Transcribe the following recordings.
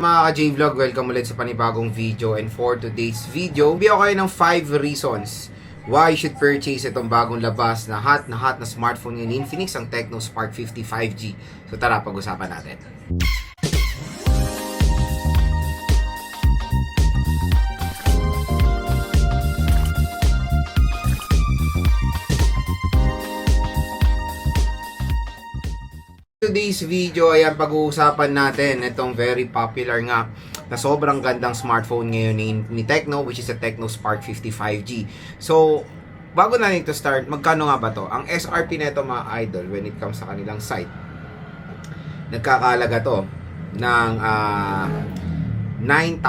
Mga ka-J-Vlog, welcome ulit sa panibagong video, and for today's video, bigyan ko kayo ng 5 reasons why you should purchase itong bagong labas na hot na smartphone ng Infinix, ang Tecno Spark 50 5G. So tara, pag-usapan natin. Today's video, ayan, pag-uusapan natin itong very popular nga na sobrang gandang smartphone ngayon ni Tecno, which is a Tecno Spark 50 5G. So, bago na nito start, magkano nga ba to? Ang SRP nito, mga idol, when it comes sa kanilang site, nagkakalaga to ng 8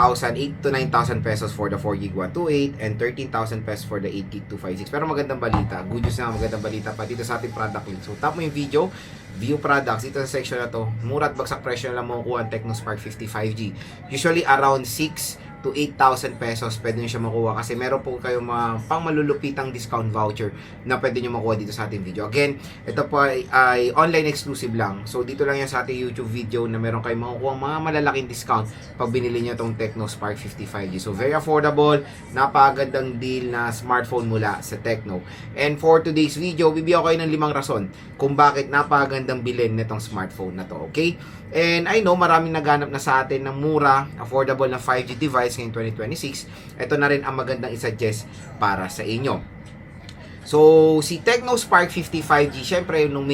to 9,000 pesos for the 4GB 128 and 13,000 pesos for the 8GB 256. Pero magandang balita, good news na magandang balita pa dito sa ating product link. So tap mo yung video, view products, dito sa section na to, mura at bagsak presyo na lang makukuha ang Tecno Spark 50 5G. Usually around 6 to 8,000 pesos pwede nyo siya makuha kasi meron po kayong mga pang malulupitang discount voucher na pwede nyo makuha dito sa ating video. Again, ito po ay online exclusive lang. So dito lang yan sa ating YouTube video na meron kayong makukuha mga malalaking discount pag binili nyo itong Tecno Spark 50 5G. So very affordable, napakagandang deal na smartphone mula sa Tecno. And for today's video, bibigyan ko kayo ng 5 rason kung bakit napakagandang bilhin nitong smartphone na to. Okay? And I know maraming naghanap na sa atin ng mura, affordable na 5G device ngayong 2026. Ito na rin ang magandang isuggest para sa inyo. So, si Tecno Spark 50 5G, syempre, ngayong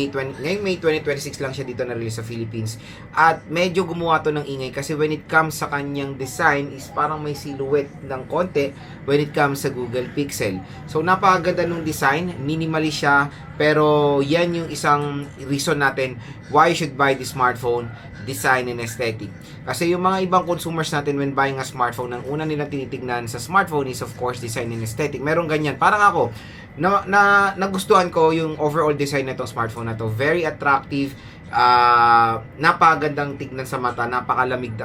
May 2026 lang siya dito na-release sa Philippines. At medyo gumawa to ng ingay kasi when it comes sa kanyang design is parang may silhouette ng konti when it comes sa Google Pixel. So, napakaganda ng design, minimalist siya, pero yan yung isang reason natin why you should buy this smartphone, design and aesthetic. Kasi yung mga ibang consumers natin when buying a smartphone, ang una nilang tinitignan sa smartphone is of course design and aesthetic. Meron ganyan. Parang ako, nagustuhan ko yung overall design na itong smartphone na to. Very attractive, napakagandang tignan sa mata, napakalamig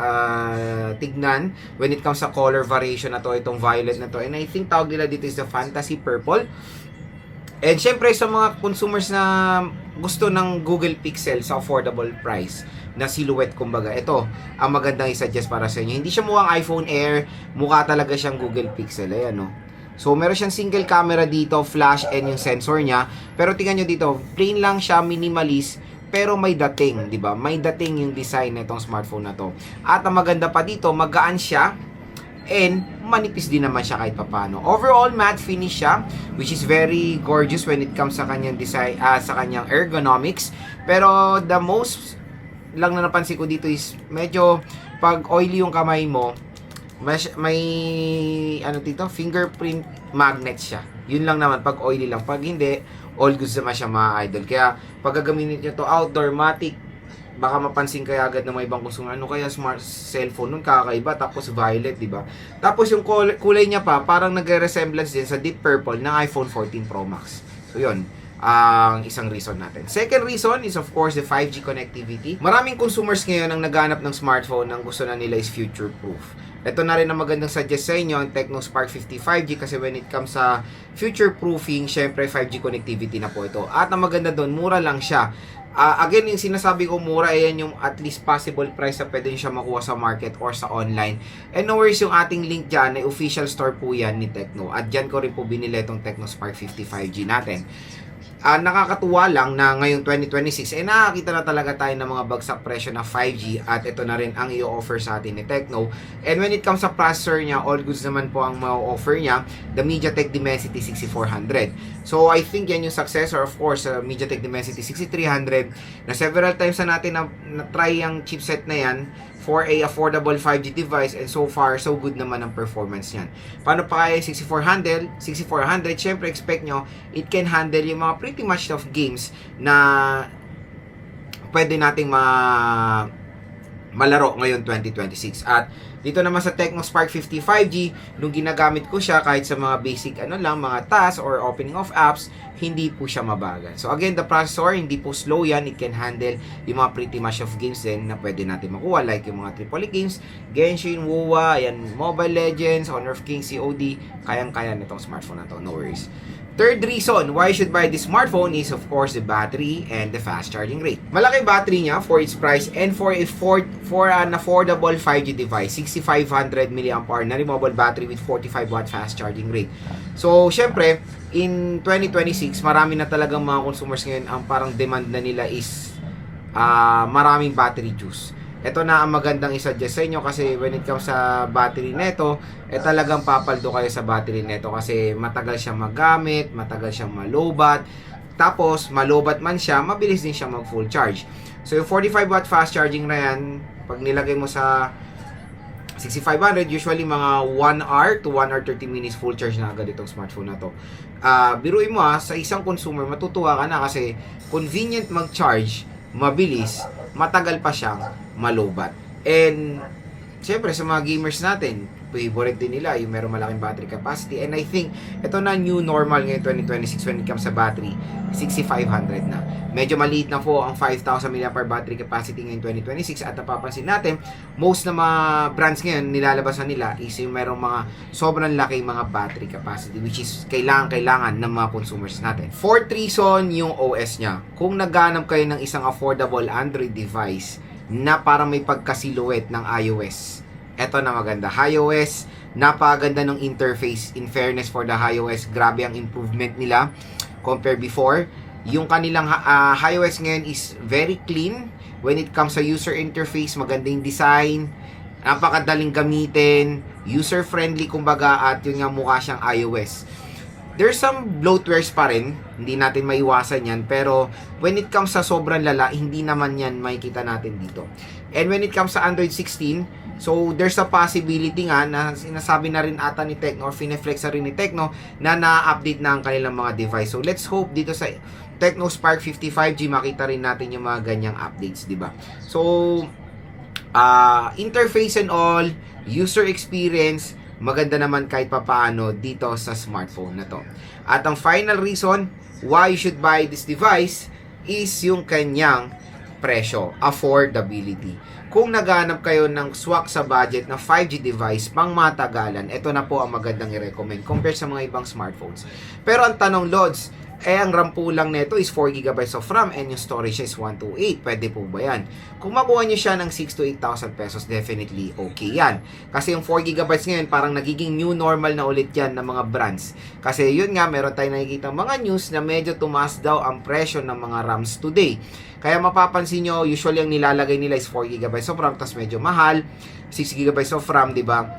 tignan when it comes sa color variation na to, itong violet na to. And I think tawag nila dito is the fantasy purple. And syempre sa mga consumers na gusto ng Google Pixel sa affordable price na silhouette, kumbaga, ito ang magandang i-suggest para sa inyo. Hindi siya mukhang iPhone Air, mukha talaga siyang Google Pixel. Ayan, no? So, meron siyang single camera dito, flash, and yung sensor niya. Pero tingnan nyo dito, plain lang siya, minimalist, pero may dating, di ba? May dating yung design nitong smartphone na to. At ang maganda pa dito, magaan siya, and manipis din naman siya kahit papano. Overall, matte finish siya, which is very gorgeous when it comes sa kanyang design, sa kanyang ergonomics. Pero the most lang na napansin ko dito is medyo pag oily yung kamay mo, may ano dito, fingerprint magnet siya. Yun lang naman pag oily lang. Pag hindi, all goods naman siya, mga idol. Kaya pag gagamitin niyo to outdoor, matic, baka mapansin kaya agad ng mga ibang consumer, ano kaya smart cellphone nun, kakaiba, tapos violet, di ba? Tapos yung kulay niya pa, parang nagre-resemblance din sa deep purple ng iPhone 14 Pro Max. So yun, ang isang reason natin. Second reason is of course the 5G connectivity. Maraming consumers ngayon ang naghanap ng smartphone ang gusto na nila is future proof. Ito na rin ang magandang suggest sa inyo, ang Tecno Spark 50 5G, kasi when it comes sa future proofing, syempre 5G connectivity na po ito. At ang maganda doon, mura lang siya. Again, yung sinasabi ko mura, ayan yung at least possible price na pwede nyo siya makuha sa market or sa online. And no worries, yung ating link dyan, ay official store po yan ni Tecno. At dyan ko rin po binili itong Tecno Spark 50 5G natin. Nakakatuwa lang na ngayong 2026 nakakita na talaga tayo ng mga bagsak presyo na 5G at ito na rin ang i-offer sa atin ni Tecno. And when it comes sa processor niya, all goods naman po ang ma-offer niya, the MediaTek Dimensity 6400. So I think yan yung successor, of course, sa MediaTek Dimensity 6300 na several times na natin na-try yung chipset na yan for a affordable 5G device, and so far so good naman ang performance niyan. Paano pa kaya 6400? Syempre expect nyo it can handle yung mga pretty much of games na pwede nating malaro ngayon 2026. At dito naman sa Tecno Spark 50 5G, nung ginagamit ko siya kahit sa mga basic mga tasks or opening of apps, hindi po siya mabagal. So again, the processor hindi po slow yan, it can handle yung mga pretty much of games din na pwede natin makuha, like yung mga AAA games, Genshin, WoWA, yan, Mobile Legends, Honor of Kings, COD, kayang-kaya nitong smartphone na to, no worries. Third reason why you should buy this smartphone is of course the battery and the fast charging rate. Malaki battery niya for its price and for an affordable 5G device, 6500 mAh na removable battery with 45 watt fast charging rate. So, syempre, in 2026, marami na talagang mga consumers ngayon ang parang demand na nila is maraming battery juice. Ito na ang magandang i-suggest sa inyo kasi when it comes sa battery neto, talagang papaldo kayo sa battery neto kasi matagal siyang magamit, matagal siyang malobat, tapos malobat man siya, mabilis din siya mag full charge. So yung 45 watt fast charging na yan, pag nilagay mo sa 6500, usually mga 1 hour to 1 hour 30 minutes full charge na agad itong smartphone na to. Biruin mo sa isang consumer, matutuwa ka na kasi convenient mag-charge, mabilis, matagal pa siyang malobat. And syempre sa mga gamers natin, favorite din nila yung meron malaking battery capacity. And I think ito na new normal ngayon 2026 when it comes sa battery, 6500 na. Medyo maliit na po ang 5000 mAh battery capacity ngayon 2026 at napapansin natin, most na mga brands ngayon nilalabasan nila is yung merong mga sobrang laki mga battery capacity which is kailangan ng mga consumers natin. Fourth reason, yung OS niya. Kung naghanap kayo ng isang affordable Android device na parang may pagka-silhouette ng iOS, eto na maganda. iOS, napakaganda ng interface. In fairness for the iOS, grabe ang improvement nila compare before. Yung kanilang iOS ngayon is very clean when it comes sa user interface. Maganda yung design, napakadaling gamitin, user-friendly kumbaga, at yun nga mukha siyang iOS. There's some bloatwares pa rin, hindi natin maiwasan yan, pero when it comes sa sobrang lala, hindi naman yan makikita natin dito. And when it comes sa Android 16, so there's a possibility nga na sinasabi na rin ata ni Tecno or fineflex na rin ni Tecno na na-update na ang kanilang mga device. So let's hope dito sa Tecno Spark 55G makita rin natin yung mga ganyang updates, di ba? So interface and all, user experience, maganda naman kahit papaano dito sa smartphone na to. At ang final reason why you should buy this device is yung kanyang presyo, affordability. Kung naghanap kayo ng swak sa budget na 5G device pang matagalan, ito na po ang magandang i-recommend compared sa mga ibang smartphones. Pero ang tanong, Lods, ang RAM po lang nito is 4GB of RAM and yung storage is 128. Pwede po ba yan? Kung makuha nyo siya ng 6 to 8,000 pesos, definitely okay yan. Kasi yung 4GB ngayon, parang nagiging new normal na ulit yan ng mga brands. Kasi yun nga, meron tayong nakikita mga news na medyo tumaas daw ang presyo ng mga RAMs today. Kaya mapapansin nyo, usually ang nilalagay nila is 4GB of RAM, tas medyo mahal, 6GB of RAM, di ba?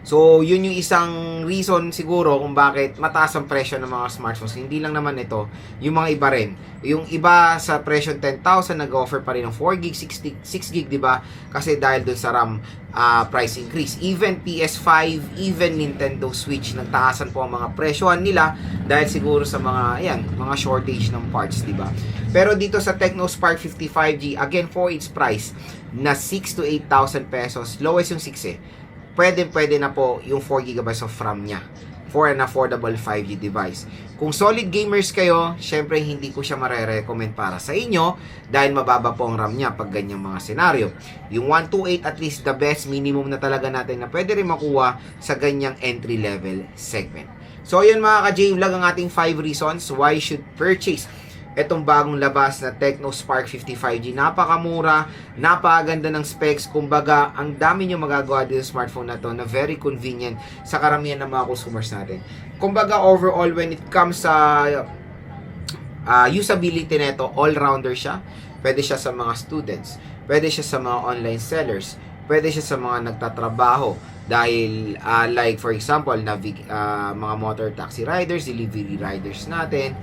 So, yun yung isang reason siguro kung bakit mataas ang presyo ng mga smartphones. Hindi lang naman ito, yung mga iba rin. Yung iba sa presyo 10,000 nag-offer pa rin ng 4GB, 6GB, di ba? Kasi dahil dun sa RAM price increase. Even PS5, even Nintendo Switch, nagtaasan po ang mga presyohan nila dahil siguro sa mga shortage ng parts, di ba? Pero dito sa Tecno Spark 55G, again for its price na 6 to 8,000 pesos, lowest yung 6 pwede na po yung 4GB of RAM niya for an affordable 5G device. Kung solid gamers kayo, syempre hindi ko siya mare-recommend para sa inyo dahil mababa po ang RAM niya pag ganyang mga senaryo. Yung 128 at least the best minimum na talaga natin na pwede rin makuha sa ganyang entry level segment. So yun mga ka-J-Vlog ang ating 5 reasons why you should purchase etong bagong labas na Tecno Spark 55G. Napakamura, napakaganda ng specs. Kumbaga, ang dami nyo magagawa dito sa smartphone na to na very convenient sa karamihan ng mga consumers natin. Kumbaga, overall, when it comes sa usability nito, all-rounder siya. Pwede siya sa mga students. Pwede siya sa mga online sellers. Pwede siya sa mga nagtatrabaho. Dahil, like for example, mga motor taxi riders, delivery riders natin,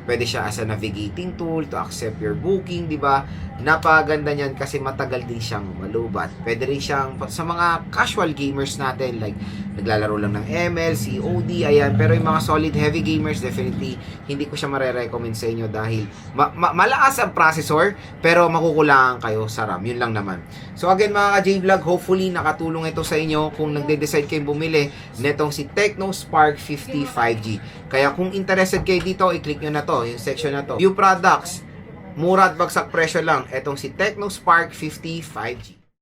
pwede siya as a navigating tool to accept your booking, di ba? Napaganda niyan kasi matagal din siyang malubat. Pwede rin siyang sa mga casual gamers natin, like naglalaro lang ng ML, COD, ayan. Pero yung mga solid heavy gamers, definitely hindi ko siya mare-recommend sa inyo dahil malakas ang processor, pero makukulangan kayo sa RAM. Yun lang naman. So again mga ka-J-Vlog, hopefully nakatulong ito sa inyo kung nagde-decide kayong bumili netong si Tecno Spark 55G. Kaya kung interested kayo dito, i-click nyo na to, yung section na to. View products, mura at bagsak presyo lang. Etong si Tecno Spark 55G.